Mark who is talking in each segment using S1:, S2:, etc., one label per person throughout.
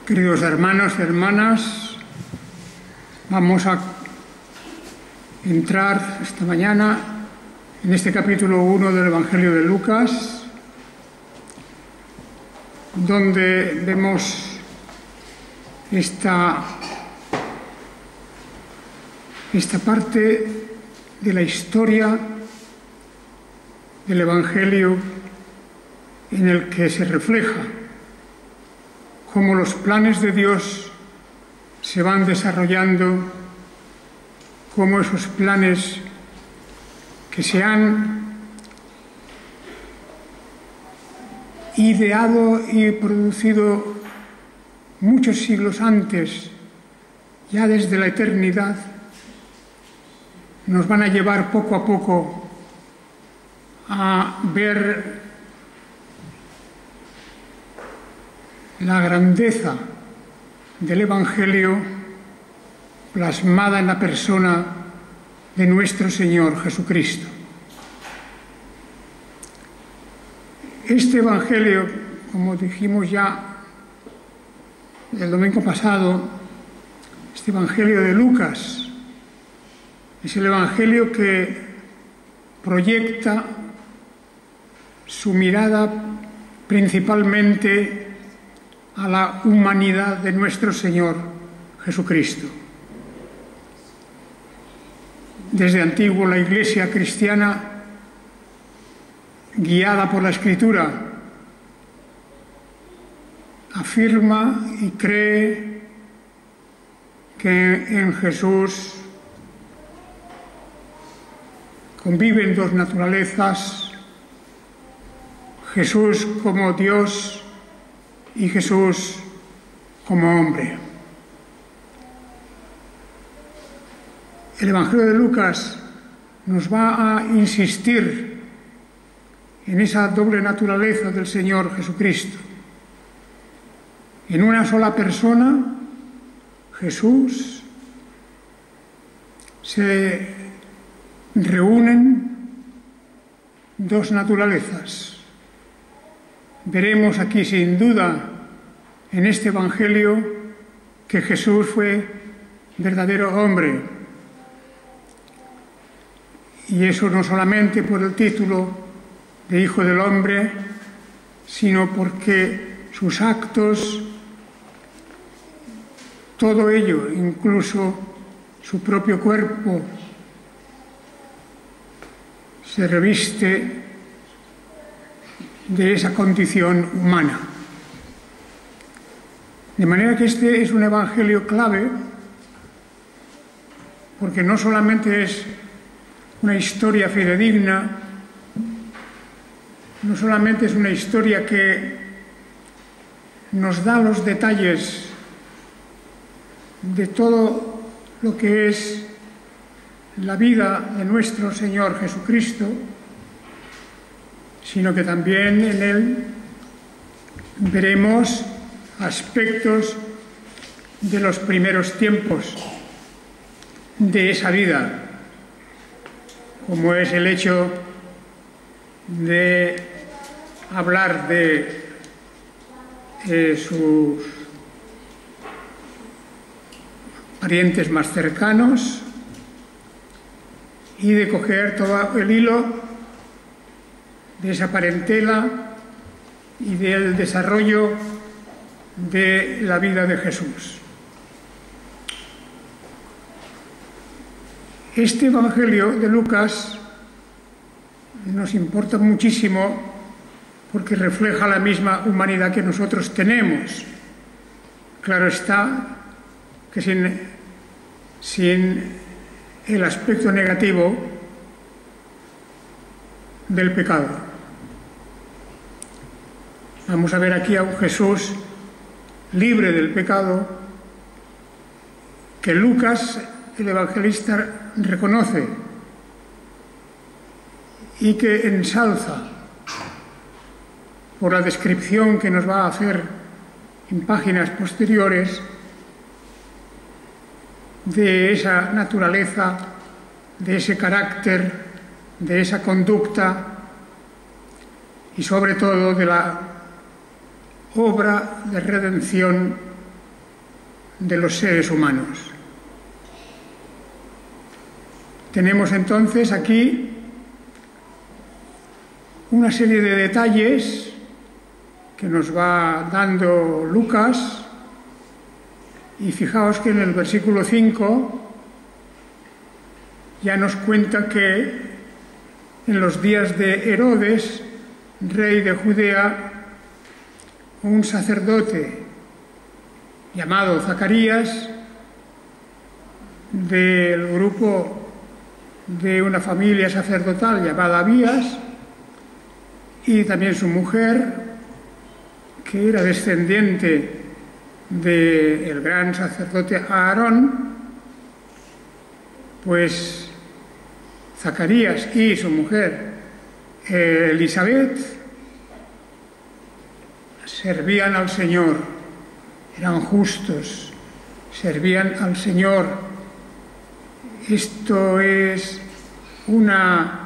S1: Queridos hermanos y hermanas, vamos a entrar esta mañana en este capítulo 1 del Evangelio de Lucas, donde vemos esta parte de la historia del Evangelio en el que se refleja cómo los planes de Dios se van desarrollando, cómo esos planes que se han ideado y producido muchos siglos antes, ya desde la eternidad, nos van a llevar poco a poco a ver la grandeza del Evangelio plasmada en la persona de nuestro Señor Jesucristo. Este Evangelio, como dijimos ya el domingo pasado, este Evangelio de Lucas, es el Evangelio que proyecta su mirada principalmente a la humanidad de nuestro Señor Jesucristo. Desde antiguo la Iglesia cristiana, guiada por la Escritura, afirma y cree que en Jesús conviven dos naturalezas: Jesús como Dios y Jesús como hombre. El Evangelio de Lucas nos va a insistir en esa doble naturaleza del Señor Jesucristo. En una sola persona, Jesús, se reúnen dos naturalezas. Veremos aquí sin duda en este Evangelio que Jesús fue verdadero hombre. Y eso no solamente por el título de Hijo del Hombre, sino porque sus actos, todo ello, incluso su propio cuerpo, se reviste de esa condición humana. De manera que este es un evangelio clave, porque no solamente es una historia fidedigna, no solamente es una historia que nos da los detalles de todo lo que es la vida de nuestro Señor Jesucristo, sino que también en él veremos aspectos de los primeros tiempos de esa vida, como es el hecho de hablar de sus parientes más cercanos y de coger todo el hilo de esa parentela y del desarrollo de la vida de Jesús. Este Evangelio de Lucas nos importa muchísimo porque refleja la misma humanidad que nosotros tenemos. Claro está que sin el aspecto negativo del pecado. Vamos a ver aquí a un Jesús libre del pecado que Lucas, el evangelista, reconoce y que ensalza por la descripción que nos va a hacer en páginas posteriores de esa naturaleza, de ese carácter, de esa conducta y sobre todo de la obra de redención de los seres humanos. Tenemos entonces aquí una serie de detalles que nos va dando Lucas, y fijaos que en el versículo 5 ya nos cuenta que en los días de Herodes, rey de Judea, un sacerdote llamado Zacarías, del grupo de una familia sacerdotal llamada Abías, y también su mujer, que era descendiente del gran sacerdote Aarón, pues Zacarías y su mujer Elisabet servían al Señor, eran justos, servían al Señor. Esto es una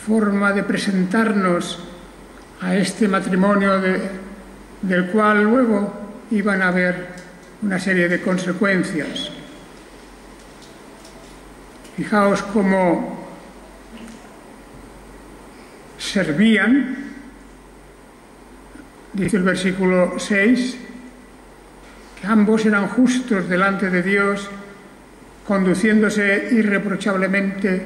S1: forma de presentarnos a este matrimonio del cual luego iban a haber una serie de consecuencias. Fijaos cómo servían, dice el versículo 6, que ambos eran justos delante de Dios, conduciéndose irreprochablemente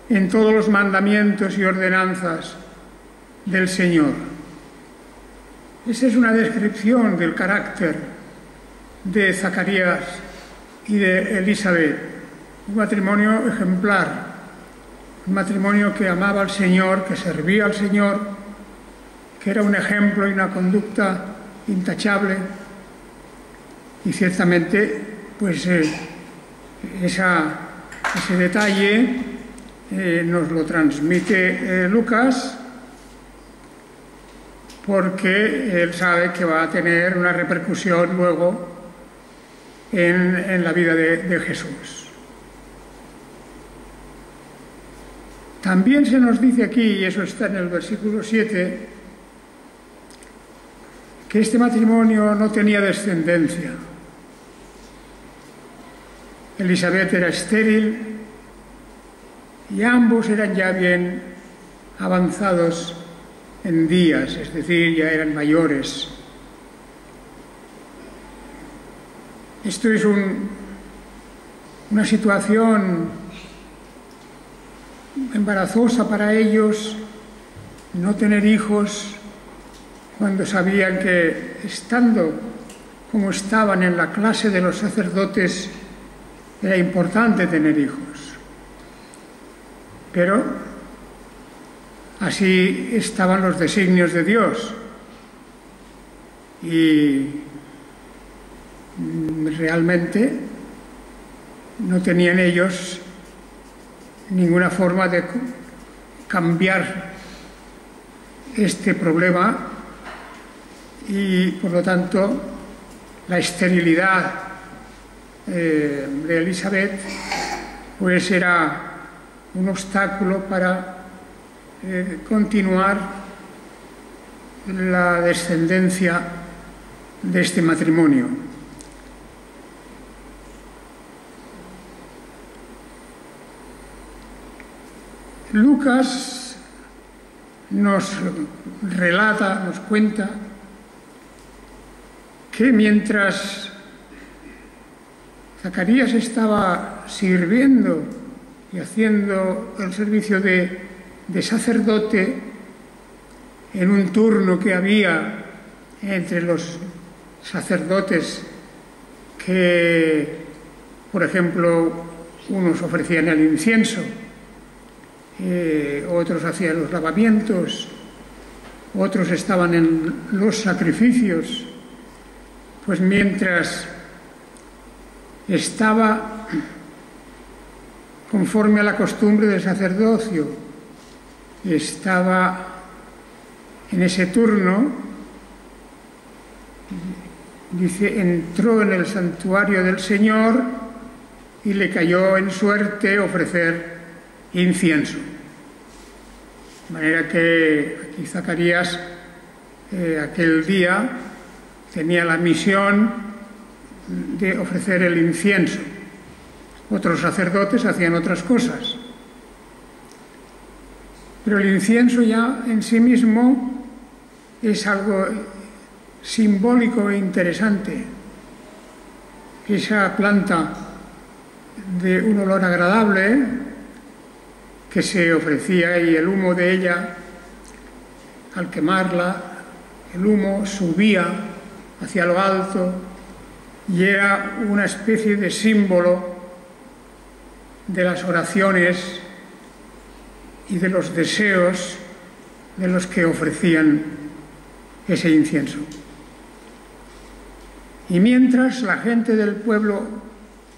S1: en todos los mandamientos y ordenanzas del Señor. Esa es una descripción del carácter de Zacarías y de Elisabet, un matrimonio ejemplar, un matrimonio que amaba al Señor, que servía al Señor, que era un ejemplo y una conducta intachable, y ciertamente pues ese detalle nos lo transmite Lucas, porque él sabe que va a tener una repercusión luego en la vida de Jesús. También se nos dice aquí, y eso está en el versículo 7, que este matrimonio no tenía descendencia. Elisabet era estéril y ambos eran ya bien avanzados en días, es decir, ya eran mayores. Esto es una situación embarazosa para ellos, no tener hijos, cuando sabían que, estando como estaban en la clase de los sacerdotes, era importante tener hijos. Pero así estaban los designios de Dios, y realmente no tenían ellos ninguna forma de cambiar este problema, y por lo tanto la esterilidad de Elisabet pues era un obstáculo para continuar la descendencia de este matrimonio. Lucas nos relata, nos cuenta que mientras Zacarías estaba sirviendo y haciendo el servicio de sacerdote en un turno que había entre los sacerdotes que, por ejemplo, unos ofrecían el incienso, otros hacían los lavamientos, otros estaban en los sacrificios, pues mientras estaba conforme a la costumbre del sacerdocio, estaba en ese turno, dice, entró en el santuario del Señor y le cayó en suerte ofrecer incienso. De manera que aquí Zacarías aquel día tenía la misión de ofrecer el incienso. Otros sacerdotes hacían otras cosas. Pero el incienso ya en sí mismo es algo simbólico e interesante. Esa planta de un olor agradable que se ofrecía, y el humo de ella, al quemarla, el humo subía hacia lo alto y era una especie de símbolo de las oraciones y de los deseos de los que ofrecían ese incienso. Y mientras la gente del pueblo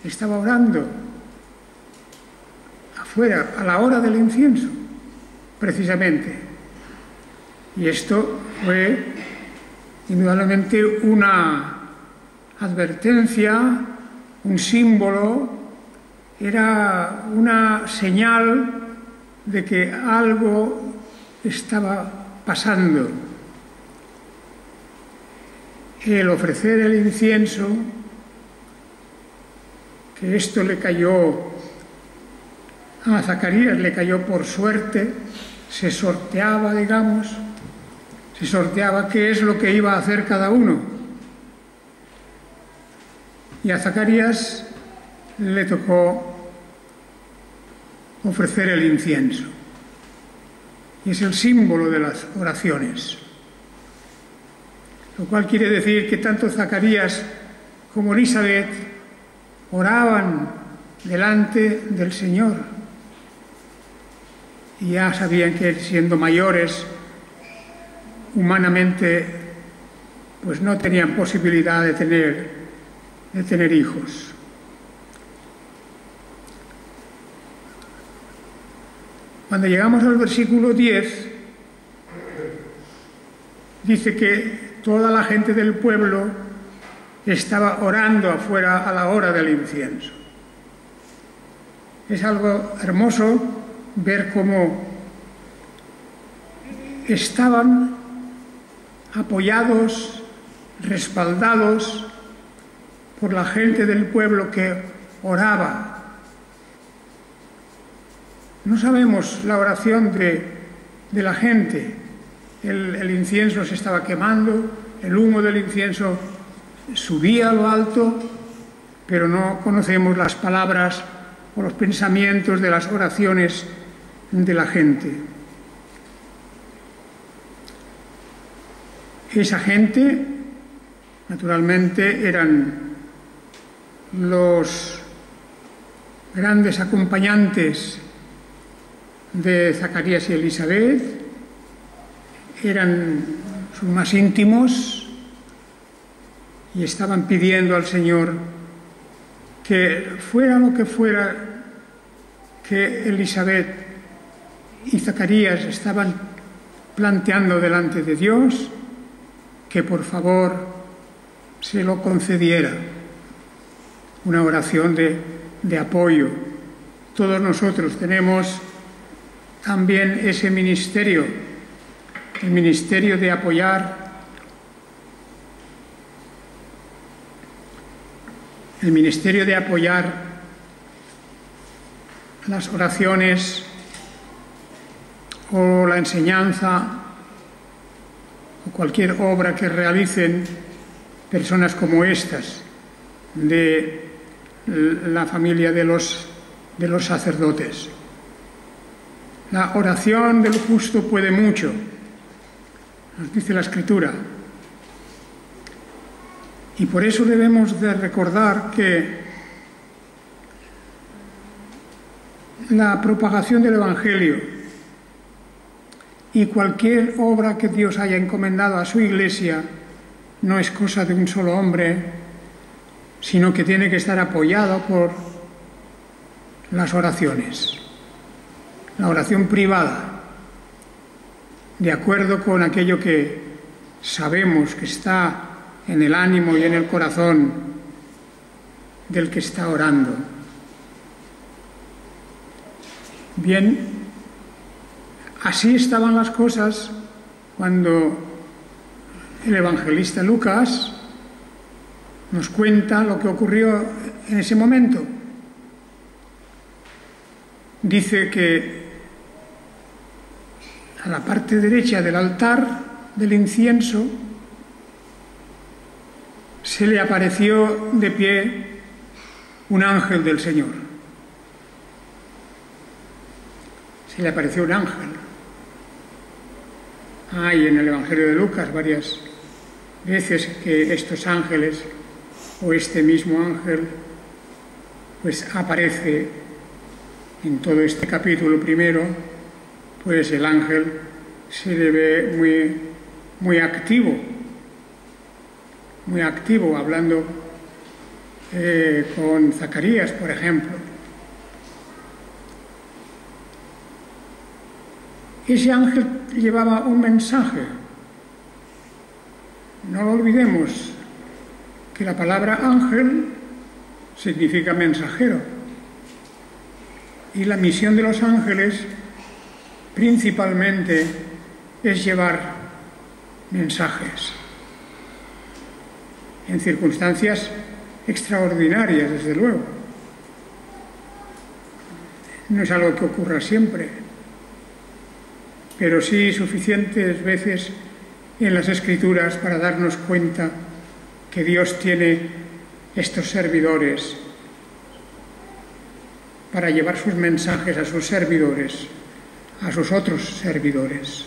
S1: estaba orando afuera, a la hora del incienso, precisamente. Y esto fue indudablemente una advertencia, un símbolo, era una señal de que algo estaba pasando. El ofrecer el incienso, que esto le cayó a Zacarías, le cayó por suerte, se sorteaba, digamos, se sorteaba qué es lo que iba a hacer cada uno. Y a Zacarías le tocó ofrecer el incienso. Y es el símbolo de las oraciones. Lo cual quiere decir que tanto Zacarías como Elisabet oraban delante del Señor. Y ya sabían que siendo mayores, humanamente, pues no tenían posibilidad de tener hijos. Cuando llegamos al versículo 10, dice que toda la gente del pueblo estaba orando afuera a la hora del incienso. Es algo hermoso ver cómo estaban apoyados, respaldados por la gente del pueblo que oraba. No sabemos la oración de la gente. El incienso se estaba quemando, el humo del incienso subía a lo alto, pero no conocemos las palabras o los pensamientos de las oraciones de la gente. Esa gente, naturalmente, eran los grandes acompañantes de Zacarías y Elisabet, eran sus más íntimos y estaban pidiendo al Señor que fuera lo que fuera que Elisabet y Zacarías estaban planteando delante de Dios, que por favor se lo concediera. Una oración de apoyo. Todos nosotros tenemos también ese ministerio, el ministerio de apoyar, las oraciones o la enseñanza o cualquier obra que realicen personas como estas de la familia de los sacerdotes. La oración del justo puede mucho, nos dice la Escritura. Y por eso debemos de recordar que la propagación del Evangelio y cualquier obra que Dios haya encomendado a su Iglesia no es cosa de un solo hombre, sino que tiene que estar apoyado por las oraciones. La oración privada, de acuerdo con aquello que sabemos que está en el ánimo y en el corazón del que está orando. Bien, así estaban las cosas cuando el evangelista Lucas nos cuenta lo que ocurrió en ese momento. Dice que a la parte derecha del altar del incienso se le apareció de pie un ángel del Señor. Se le apareció un ángel. Hay en el Evangelio de Lucas varias veces que estos ángeles o este mismo ángel pues aparece en todo este capítulo primero. Pues el ángel se le ve muy activo, hablando con Zacarías, por ejemplo. Ese ángel llevaba un mensaje. No lo olvidemos, que la palabra ángel significa mensajero. Y la misión de los ángeles principalmente es llevar mensajes en circunstancias extraordinarias, desde luego. No es algo que ocurra siempre, pero sí suficientes veces en las Escrituras para darnos cuenta que Dios tiene estos servidores para llevar sus mensajes a sus servidores, a sus otros servidores.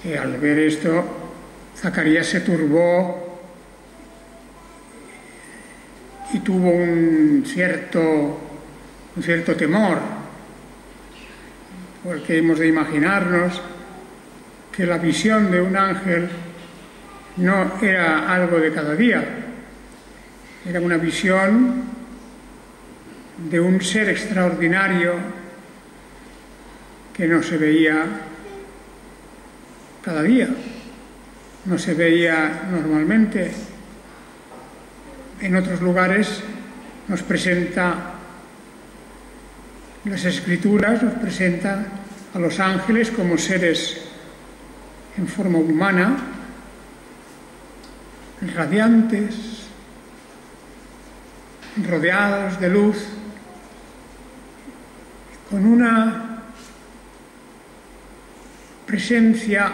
S1: Y al ver esto, Zacarías se turbó y tuvo un cierto temor, porque hemos de imaginarnos que la visión de un ángel no era algo de cada día, era una visión de un ser extraordinario que no se veía cada día, no se veía normalmente. En otros lugares nos presenta, las Escrituras nos presentan a los ángeles como seres en forma humana, radiantes, rodeados de luz, con una presencia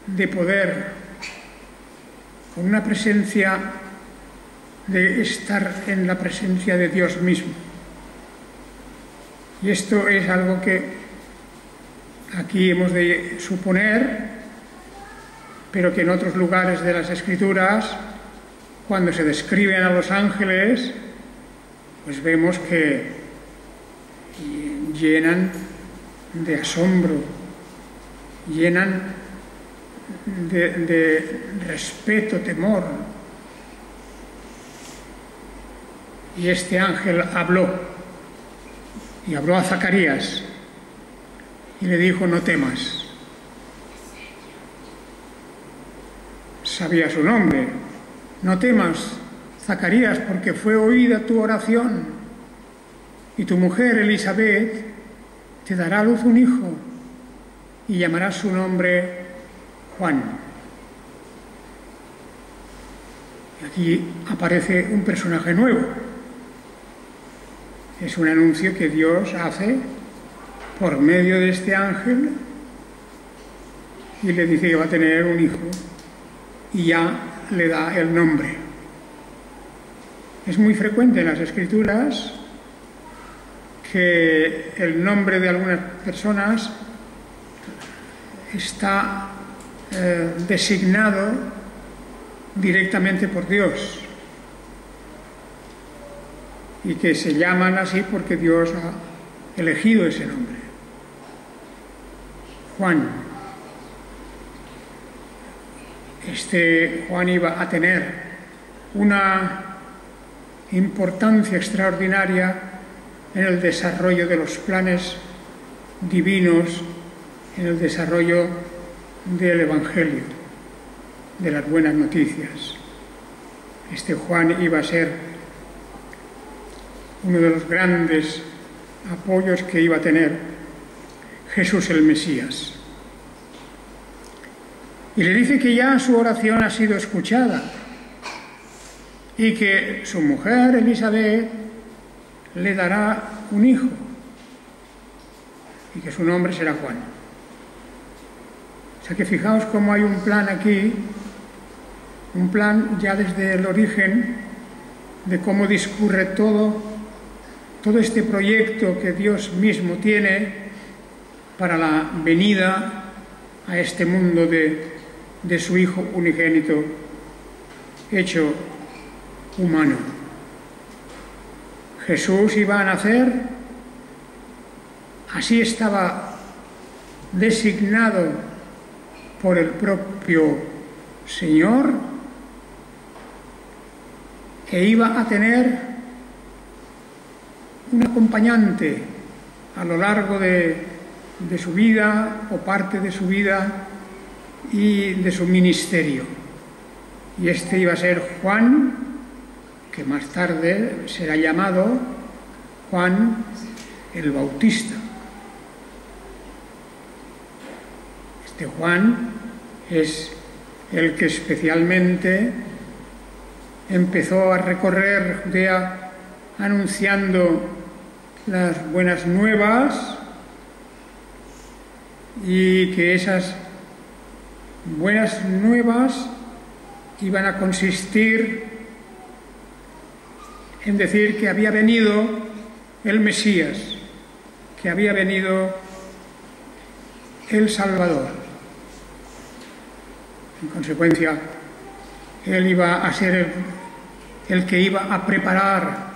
S1: de poder, con una presencia de estar en la presencia de Dios mismo. Y esto es algo que aquí hemos de suponer, pero que en otros lugares de las Escrituras, cuando se describen a los ángeles, pues vemos que llenan de asombro, llenan de respeto, temor. Y este ángel habló, y habló a Zacarías, y le dijo: no temas. Sabía su nombre. No temas, Zacarías, porque fue oída tu oración, y tu mujer Elisabet te dará a luz un hijo, y llamarás su nombre Juan. Y aquí aparece un personaje nuevo. Es un anuncio que Dios hace por medio de este ángel y le dice que va a tener un hijo y ya le da el nombre. Es muy frecuente en las Escrituras que el nombre de algunas personas está designado directamente por Dios y que se llaman así porque Dios ha elegido ese nombre. Juan. Este Juan iba a tener una importancia extraordinaria en el desarrollo de los planes divinos, en el desarrollo del Evangelio, de las buenas noticias. Este Juan iba a ser uno de los grandes apoyos que iba a tener Jesús el Mesías. Y le dice que ya su oración ha sido escuchada, y que su mujer Elizabeth le dará un hijo y que su nombre será Juan. O sea que fijaos cómo hay un plan aquí, un plan ya desde el origen de cómo discurre todo este proyecto que Dios mismo tiene para la venida a este mundo de su Hijo unigénito hecho humano. Jesús iba a nacer, así estaba designado por el propio Señor, e iba a tener un acompañante a lo largo de su vida o parte de su vida y de su ministerio. Y este iba a ser Juan, que más tarde será llamado Juan el Bautista. Este Juan es el que especialmente empezó a recorrer Judea anunciando las buenas nuevas, y que esas buenas nuevas iban a consistir en decir que había venido el Mesías, que había venido el Salvador. En consecuencia, él iba a ser el que iba a preparar.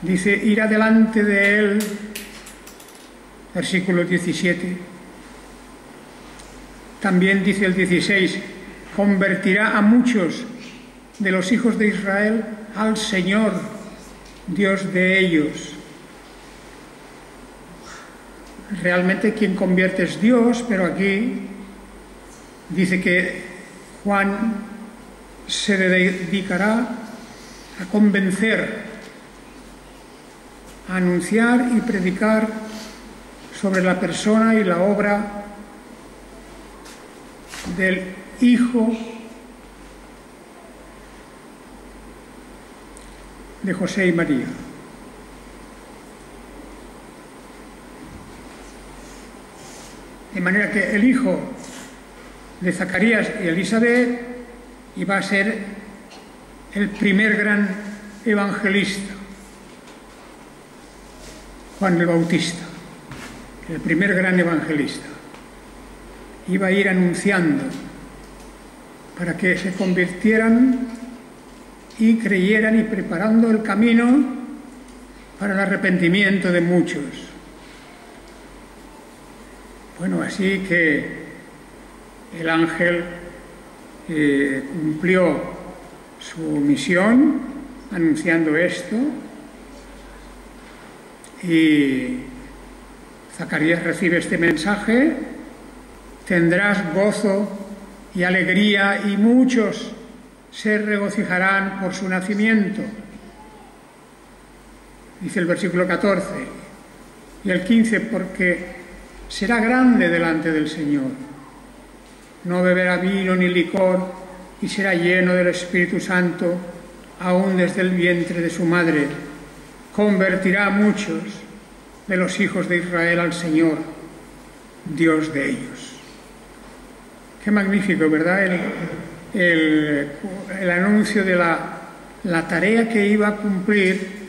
S1: Dice, irá delante de él, versículo 17. También dice el 16, convertirá a muchos de los hijos de Israel al Señor, Dios de ellos. Realmente quien convierte es Dios, pero aquí dice que Juan se dedicará a convencer, a anunciar y predicar sobre la persona y la obra del Hijo de José y María. De manera que el hijo de Zacarías y Elizabeth iba a ser el primer gran evangelista, Juan el Bautista, el primer gran evangelista. Iba a ir anunciando para que se convirtieran y creyeran y preparando el camino para el arrepentimiento de muchos. Bueno, así que el ángel cumplió su misión anunciando esto, y Zacarías recibe este mensaje: tendrás gozo y alegría, y muchos se regocijarán por su nacimiento. Dice el versículo 14 y el 15, porque será grande delante del Señor. No beberá vino ni licor, y será lleno del Espíritu Santo, aún desde el vientre de su madre. Convertirá a muchos de los hijos de Israel al Señor, Dios de ellos. Qué magnífico, ¿verdad? El anuncio de la tarea que iba a cumplir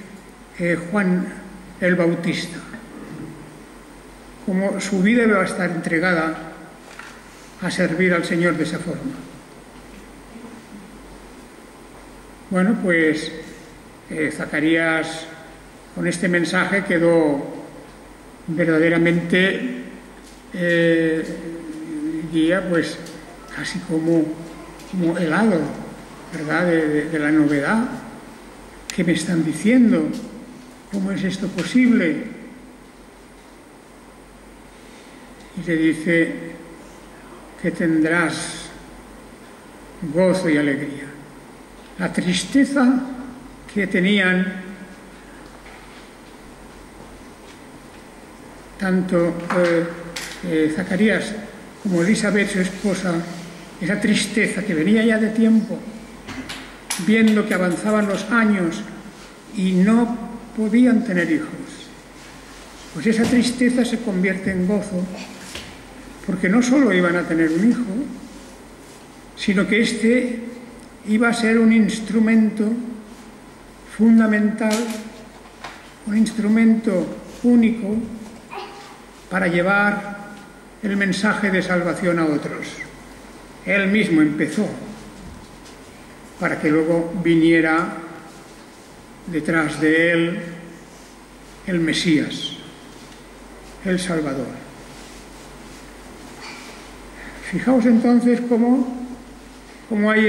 S1: Juan el Bautista. Como su vida iba a estar entregada a servir al Señor de esa forma. Bueno, pues Zacarías con este mensaje quedó verdaderamente guía, pues casi como helado, ¿verdad?, de la novedad. ¿Qué me están diciendo? ¿Cómo es esto posible? Y le dice que tendrás gozo y alegría. La tristeza que tenían tanto Zacarías como Elizabeth, su esposa, esa tristeza que venía ya de tiempo, viendo que avanzaban los años y no podían tener hijos. Pues esa tristeza se convierte en gozo, porque no solo iban a tener un hijo, sino que este iba a ser un instrumento fundamental, un instrumento único para llevar el mensaje de salvación a otros. Él mismo empezó, para que luego viniera detrás de él el Mesías, el Salvador. Fijaos entonces cómo hay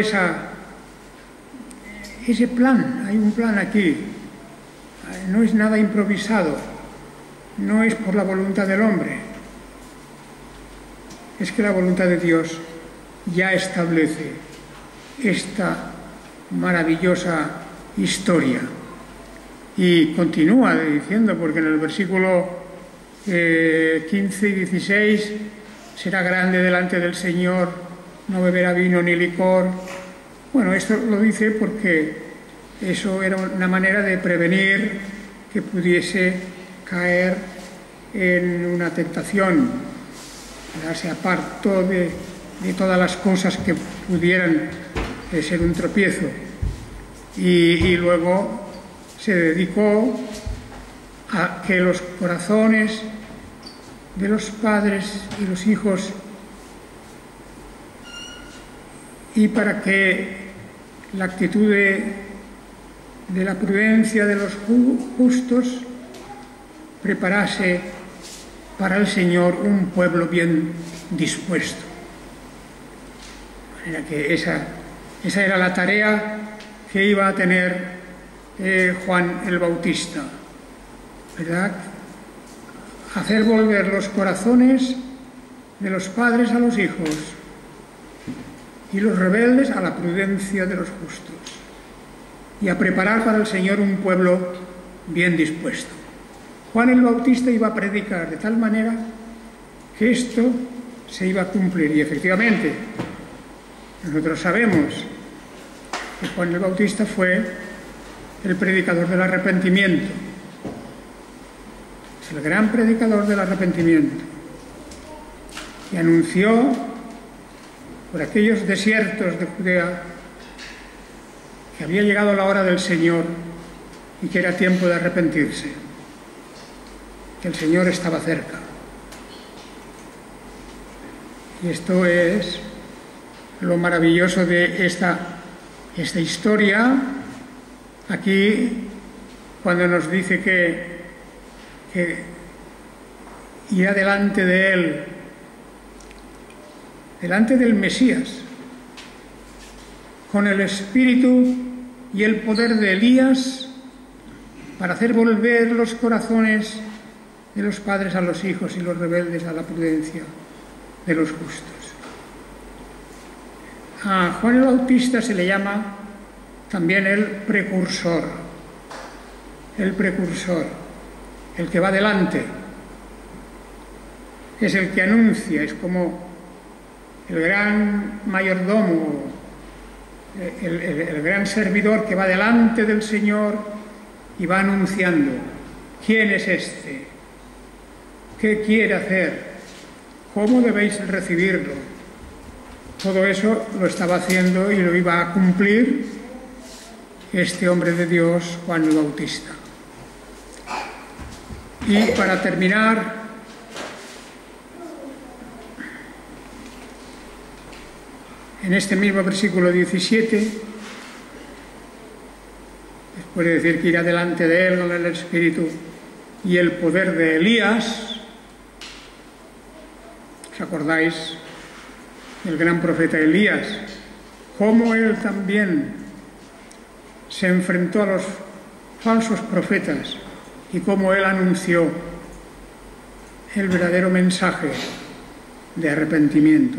S1: ese plan, hay un plan aquí. No es nada improvisado, no es por la voluntad del hombre, es que la voluntad de Dios ya establece esta maravillosa historia. Y continúa diciendo, porque en el versículo 15 y 16, será grande delante del Señor, no beberá vino ni licor. Bueno, esto lo dice porque eso era una manera de prevenir que pudiese caer en una tentación. Se apartó de todas las cosas que pudieran ser un tropiezo. Y luego se dedicó a que los corazones de los padres y los hijos, y para que la actitud de la prudencia de los justos preparase para el Señor un pueblo bien dispuesto. De manera que esa era la tarea que iba a tener Juan el Bautista, ¿verdad? Hacer volver los corazones de los padres a los hijos y los rebeldes a la prudencia de los justos, y a preparar para el Señor un pueblo bien dispuesto. Juan el Bautista iba a predicar de tal manera que esto se iba a cumplir, y efectivamente nosotros sabemos que Juan el Bautista fue el predicador del arrepentimiento, es el gran predicador del arrepentimiento, y anunció por aquellos desiertos de Judea que había llegado la hora del Señor y que era tiempo de arrepentirse, que el Señor estaba cerca. Y esto es lo maravilloso de esta historia. Aquí, cuando nos dice que irá delante de él, delante del Mesías, con el espíritu y el poder de Elías, para hacer volver los corazones de los padres a los hijos y los rebeldes a la prudencia de los justos. A Juan el Bautista se le llama también el precursor, el que va delante, es el que anuncia, es como el gran mayordomo, el gran servidor que va delante del Señor y va anunciando quién es este, qué quiere hacer, cómo debéis recibirlo. Todo eso lo estaba haciendo y lo iba a cumplir este hombre de Dios, Juan el Bautista. Y para terminar, en este mismo versículo 17, después de decir que irá delante de él con el espíritu y el poder de Elías, ¿os acordáis del gran profeta Elías? Cómo él también se enfrentó a los falsos profetas y cómo él anunció el verdadero mensaje de arrepentimiento.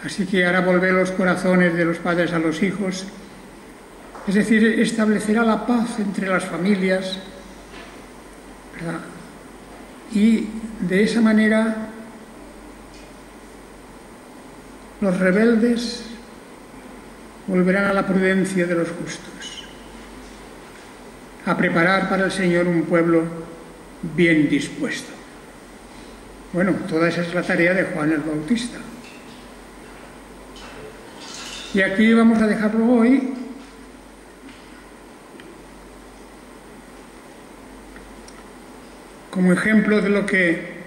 S1: Así que hará volver los corazones de los padres a los hijos, es decir, establecerá la paz entre las familias, ¿verdad? Y de esa manera los rebeldes volverán a la prudencia de los justos, a preparar para el Señor un pueblo bien dispuesto. Bueno, toda esa es la tarea de Juan el Bautista. Y aquí vamos a dejarlo hoy. Como ejemplo de lo que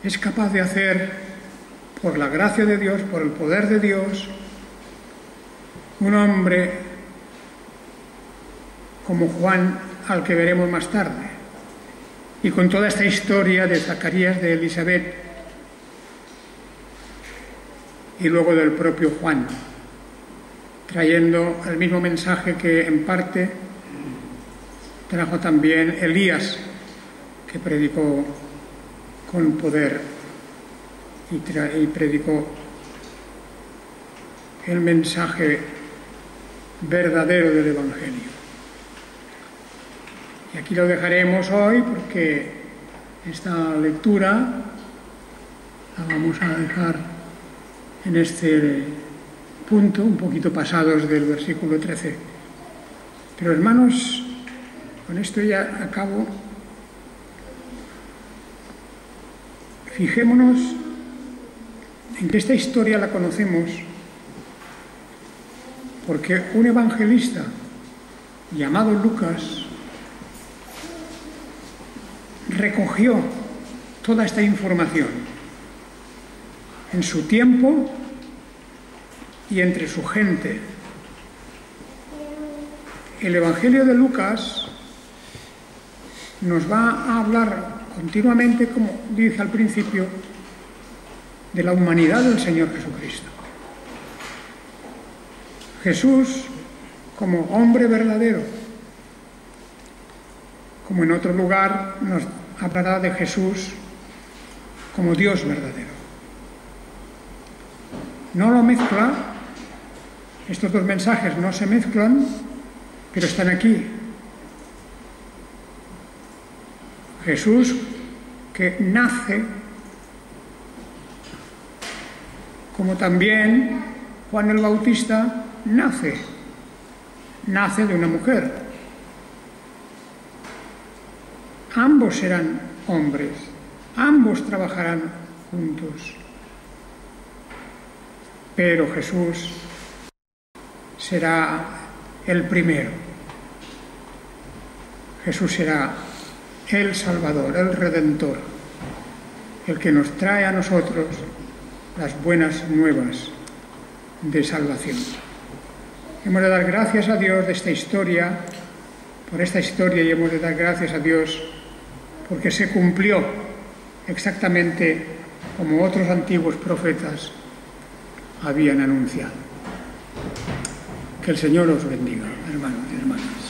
S1: es capaz de hacer, por la gracia de Dios, por el poder de Dios, un hombre como Juan, al que veremos más tarde, y con toda esta historia de Zacarías, de Elisabet, y luego del propio Juan, trayendo el mismo mensaje que en parte trajo también Elías, que predicó con poder y predicó el mensaje verdadero del Evangelio. Y aquí lo dejaremos hoy porque esta lectura la vamos a dejar en este punto, un poquito pasados del versículo 13. Pero hermanos, con esto ya acabo. Fijémonos en que esta historia la conocemos porque un evangelista llamado Lucas recogió toda esta información en su tiempo y entre su gente. El Evangelio de Lucas nos va a hablar continuamente, como dije al principio, de la humanidad del Señor Jesucristo. Jesús como hombre verdadero, como en otro lugar nos hablará de Jesús como Dios verdadero. No lo mezcla, estos dos mensajes no se mezclan, pero están aquí. Jesús que nace, como también Juan el Bautista nace de una mujer. Ambos serán hombres, ambos trabajarán juntos, pero Jesús será el primero. Jesús será el Salvador, el Redentor, el que nos trae a nosotros las buenas nuevas de salvación. Hemos de dar gracias a Dios de esta historia, por esta historia, y hemos de dar gracias a Dios porque se cumplió exactamente como otros antiguos profetas habían anunciado. Que el Señor os bendiga, hermanos y hermanas.